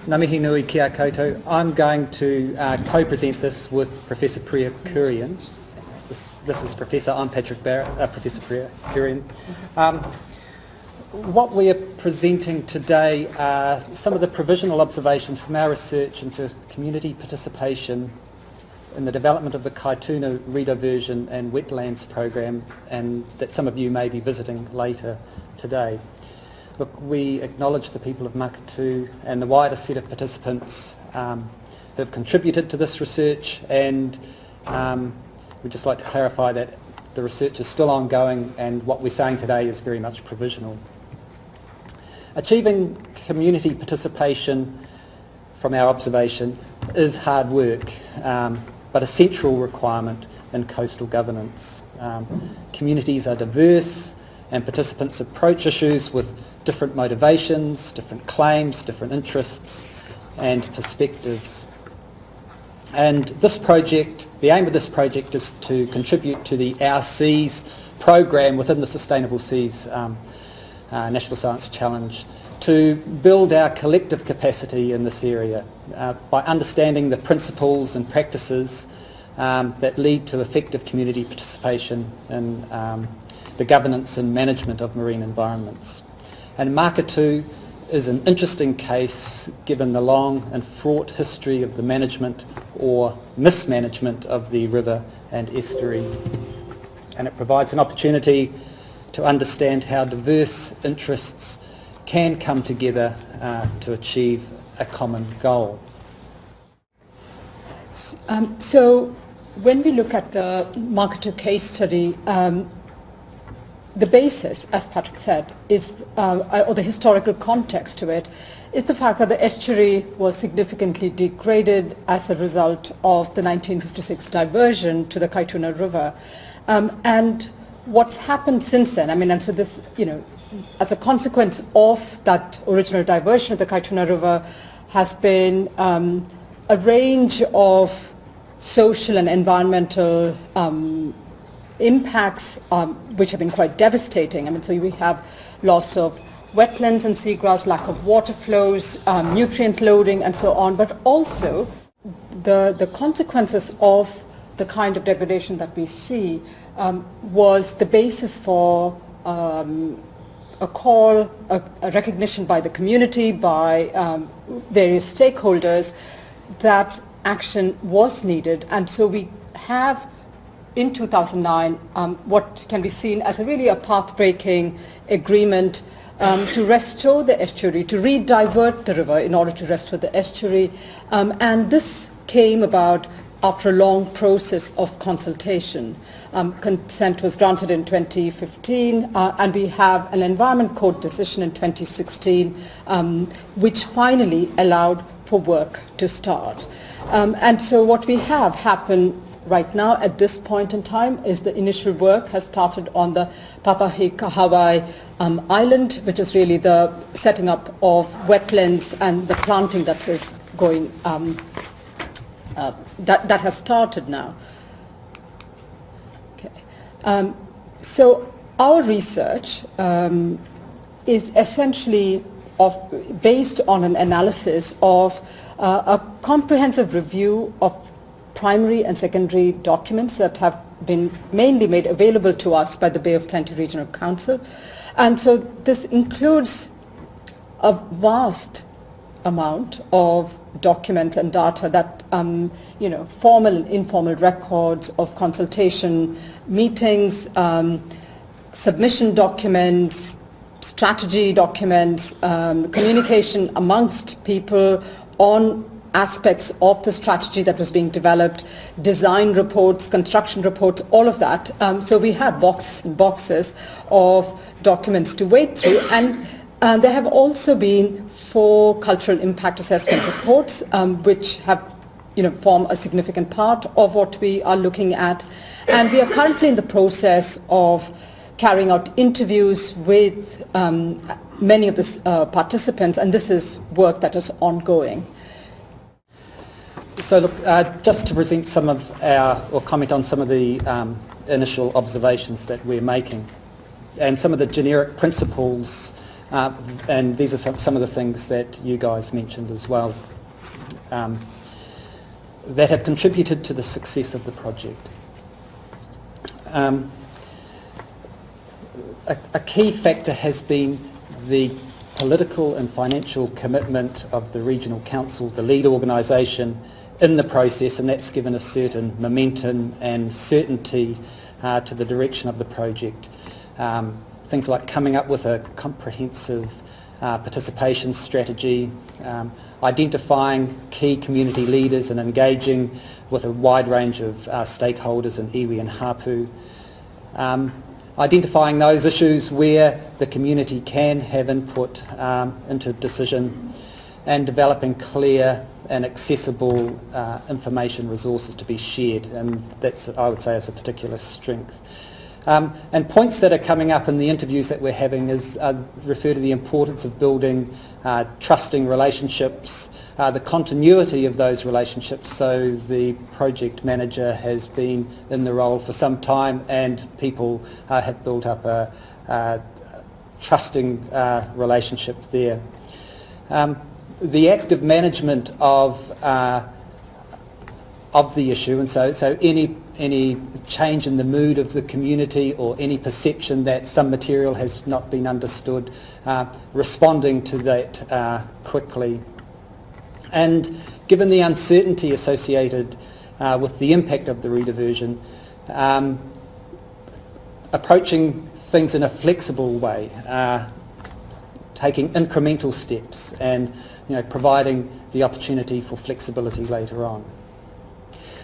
Ngā nui kia koutou. I'm going to co-present this with Professor Priya Kurian. This is Professor, I'm Patrick Barrett, Professor Priya Kurian. What we are presenting today are some of the provisional observations from our research into community participation in the development of the Kaituna rediversion and wetlands program, and that some of you may be visiting later today. Look, we acknowledge the people of Maketu and the wider set of participants who have contributed to this research, and we'd just like to clarify that the research is still ongoing and what we're saying today is very much provisional. Achieving community participation from our observation is hard work, but a central requirement in coastal governance. Communities are diverse and participants approach issues with different motivations, different claims, different interests and perspectives. And this project, the aim of this project is to contribute to the Our Seas program within the Sustainable Seas National Science Challenge, to build our collective capacity in this area by understanding the principles and practices that lead to effective community participation in the governance and management of marine environments. And Maketu is an interesting case given the long and fraught history of the management or mismanagement of the river and estuary. And it provides an opportunity to understand how diverse interests can come together to achieve a common goal. So when we look at the Maketu case study, the basis, as Patrick said, is, or the historical context to it, is the fact that the estuary was significantly degraded as a result of the 1956 diversion to the Kaituna River. And what's happened since then, and so this, as a consequence of that original diversion of the Kaituna River has been a range of social and environmental impacts which have been quite devastating. So we have loss of wetlands and seagrass, lack of water flows, nutrient loading and so on, but also the consequences of the kind of degradation that we see was the basis for a call, a recognition by the community, by various stakeholders that action was needed. And so we have in 2009 what can be seen as a path-breaking agreement to restore the estuary, to re-divert the river in order to restore the estuary. And this came about after a long process of consultation. Consent was granted in 2015, and we have an Environment Court decision in 2016, which finally allowed for work to start. And so what we have happen right now at this point in time is the initial work has started on the Papahikahawai island, which is really the setting up of wetlands and the planting that is going, that has started now. Okay. So our research is essentially based on an analysis of a comprehensive review of primary and secondary documents that have been mainly made available to us by the Bay of Plenty Regional Council. And so this includes a vast amount of documents and data that, formal and informal records of consultation meetings, submission documents, strategy documents, communication amongst people on aspects of the strategy that was being developed, design reports, construction reports, all of that. So we have boxes and boxes of documents to wade through, and there have also been 4 cultural impact assessment reports, which have form a significant part of what we are looking at. And we are currently in the process of carrying out interviews with many of the participants, and this is work that is ongoing. So look, just to present some of or comment on some of the initial observations that we're making and some of the generic principles and these are some of the things that you guys mentioned as well, that have contributed to the success of the project. A key factor has been the political and financial commitment of the Regional Council, the lead organisation, in the process, and that's given a certain momentum and certainty to the direction of the project. Things like coming up with a comprehensive participation strategy, identifying key community leaders and engaging with a wide range of stakeholders in iwi and hapu, identifying those issues where the community can have input into decision, and developing clear and accessible information resources to be shared, and that's, I would say, is a particular strength. And points that are coming up in the interviews that we're having is refer to the importance of building trusting relationships, the continuity of those relationships, so the project manager has been in the role for some time and people have built up a trusting relationship there. The active management of the issue, and so any change in the mood of the community or any perception that some material has not been understood, responding to that quickly. And given the uncertainty associated with the impact of the rediversion, approaching things in a flexible way, taking incremental steps, and providing the opportunity for flexibility later on.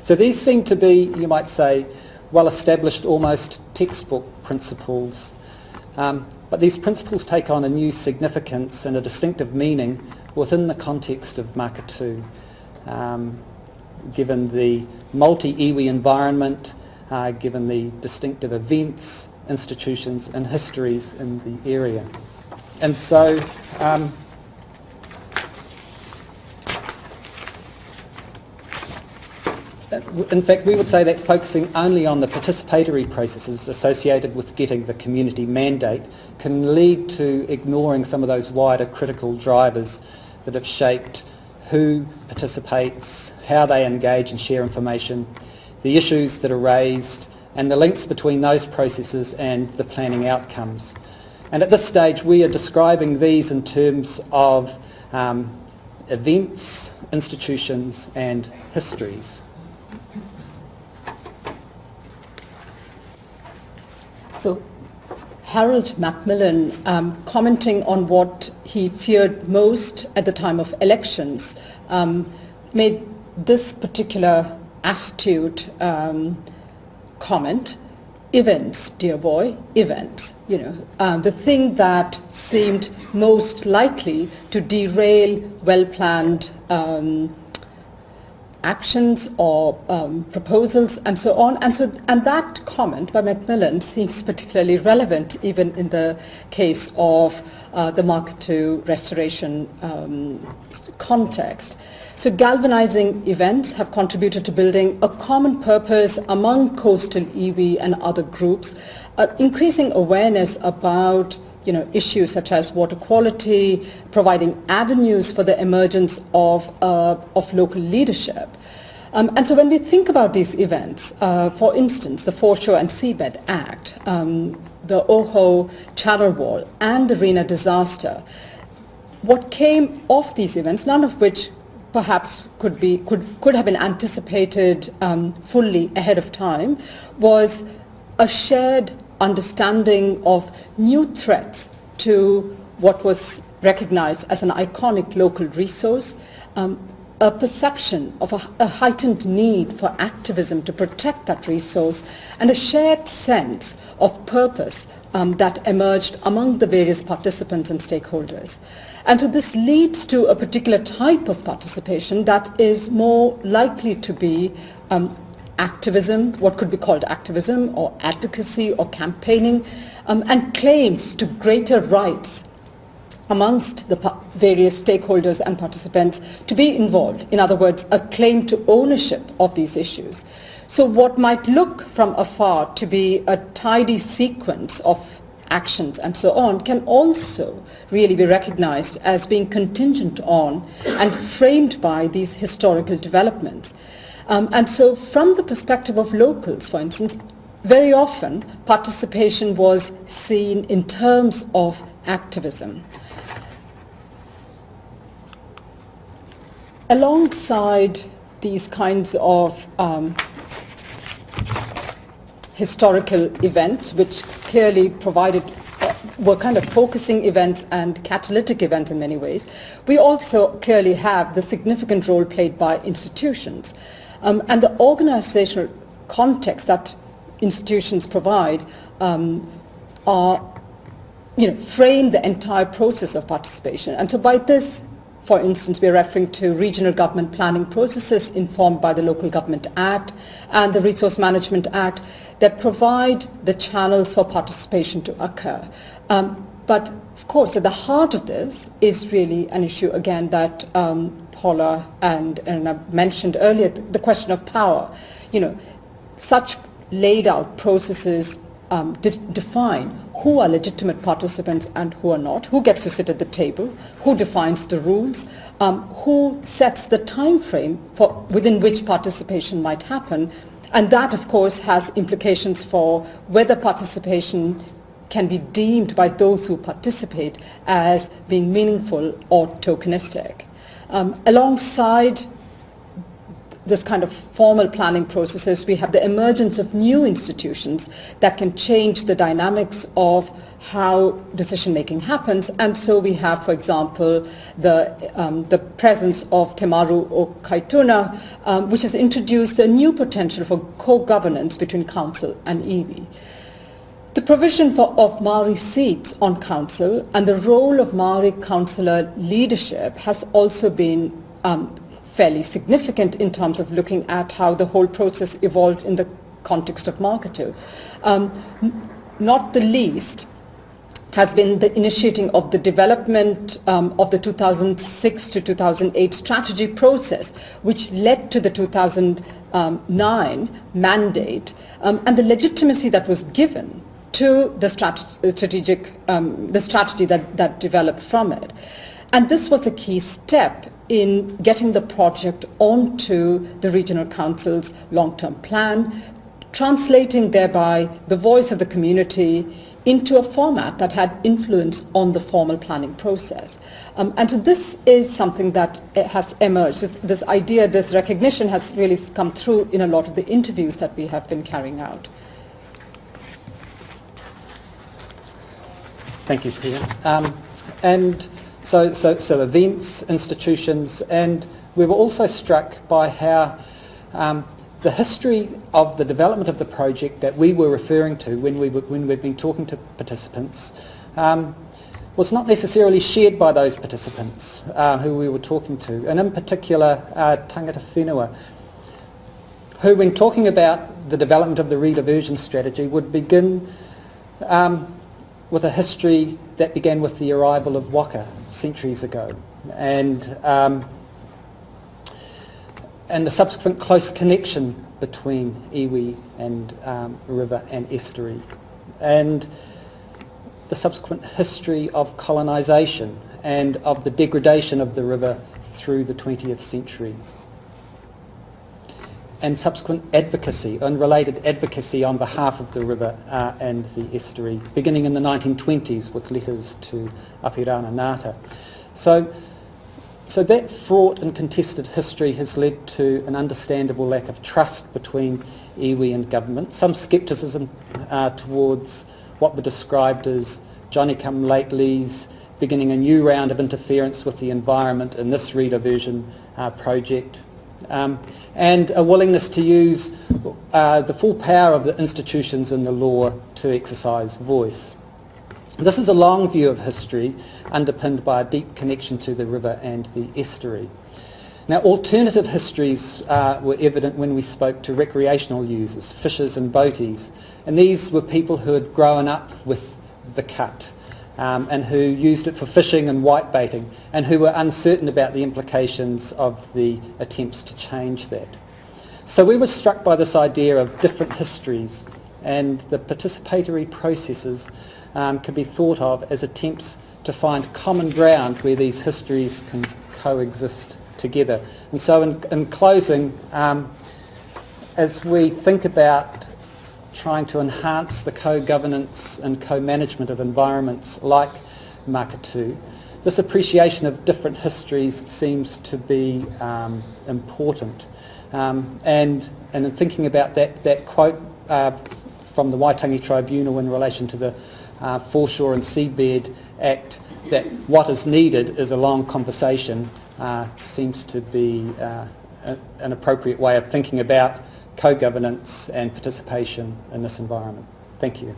So these seem to be, you might say, well-established, almost textbook principles. But these principles take on a new significance and a distinctive meaning within the context of Maketu, given the multi-iwi environment, given the distinctive events, institutions and histories in the area. And so, in fact, we would say that focusing only on the participatory processes associated with getting the community mandate can lead to ignoring some of those wider critical drivers that have shaped who participates, how they engage and share information, the issues that are raised, and the links between those processes and the planning outcomes. And at this stage, we are describing these in terms of events, institutions, and histories. So Harold Macmillan, commenting on what he feared most at the time of elections, made this particular astute comment: events, dear boy, events. The thing that seemed most likely to derail well-planned actions or proposals and so on. And that comment by Macmillan seems particularly relevant even in the case of the Maketu restoration context. So galvanizing events have contributed to building a common purpose among coastal iwi and other groups, increasing awareness about issues such as water quality, providing avenues for the emergence of local leadership. And so when we think about these events, for instance, the Foreshore and Seabed Act, the Oho Channel Wall, and the Rena disaster, what came of these events, none of which perhaps could have been anticipated fully ahead of time, was a shared understanding of new threats to what was recognized as an iconic local resource, a perception of a heightened need for activism to protect that resource, and a shared sense of purpose that emerged among the various participants and stakeholders. And so this leads to a particular type of participation that is more likely to be activism, what could be called activism or advocacy or campaigning, and claims to greater rights amongst the various stakeholders and participants to be involved. In other words, a claim to ownership of these issues. So what might look from afar to be a tidy sequence of actions and so on can also really be recognized as being contingent on and framed by these historical developments. And so from the perspective of locals, for instance, very often participation was seen in terms of activism. Alongside these kinds of historical events, which clearly were kind of focusing events and catalytic events in many ways, we also clearly have the significant role played by institutions. And the organizational context that institutions provide frame the entire process of participation. And so by this, for instance, we're referring to regional government planning processes informed by the Local Government Act and the Resource Management Act that provide the channels for participation to occur. But of course, at the heart of this is really an issue, again, that Paula and I mentioned earlier, the question of power. Such laid out processes define who are legitimate participants and who are not, who gets to sit at the table, who defines the rules, who sets the time frame within which participation might happen. And that, of course, has implications for whether participation can be deemed by those who participate as being meaningful or tokenistic. Alongside this kind of formal planning processes, we have the emergence of new institutions that can change the dynamics of how decision-making happens. And so we have, for example, the presence of Te Maru o Kaituna, which has introduced a new potential for co-governance between council and iwi. The provision of Maori seats on council and the role of Maori councillor leadership has also been fairly significant in terms of looking at how the whole process evolved in the context of Maketu. Not the least has been the initiating of the development of the 2006 to 2008 strategy process, which led to the 2009 mandate and the legitimacy that was given to the strategy that developed from it. And this was a key step in getting the project onto the regional council's long-term plan, translating thereby the voice of the community into a format that had influence on the formal planning process. And so this is something that has emerged. This idea, this recognition has really come through in a lot of the interviews that we have been carrying out. Thank you, Priya. And so events, institutions, and we were also struck by how the history of the development of the project that we were referring to when we've been talking to participants was not necessarily shared by those participants who we were talking to, and in particular tangata whenua, who, when talking about the development of the rediversion strategy, would begin with a history that began with the arrival of waka centuries ago, and the subsequent close connection between iwi and river and estuary, and the subsequent history of colonisation and of the degradation of the river through the 20th century, and subsequent advocacy, unrelated advocacy on behalf of the river and the estuary, beginning in the 1920s with letters to Apirana Ngāta. So that fraught and contested history has led to an understandable lack of trust between iwi and government, some scepticism towards what were described as Johnny-come-latelys, beginning a new round of interference with the environment in this rediversion project, and a willingness to use the full power of the institutions and the law to exercise voice. This is a long view of history underpinned by a deep connection to the river and the estuary. Now, alternative histories were evident when we spoke to recreational users, fishers and boaties, and these were people who had grown up with the cut and who used it for fishing and whitebaiting, and who were uncertain about the implications of the attempts to change that. So we were struck by this idea of different histories and the participatory processes can be thought of as attempts to find common ground where these histories can coexist together. And so in closing, as we think about trying to enhance the co-governance and co-management of environments like Maketu, this appreciation of different histories seems to be important. And in thinking about that quote from the Waitangi Tribunal in relation to the Foreshore and Seabed Act, that what is needed is a long conversation, seems to be an appropriate way of thinking about co-governance and participation in this environment. Thank you.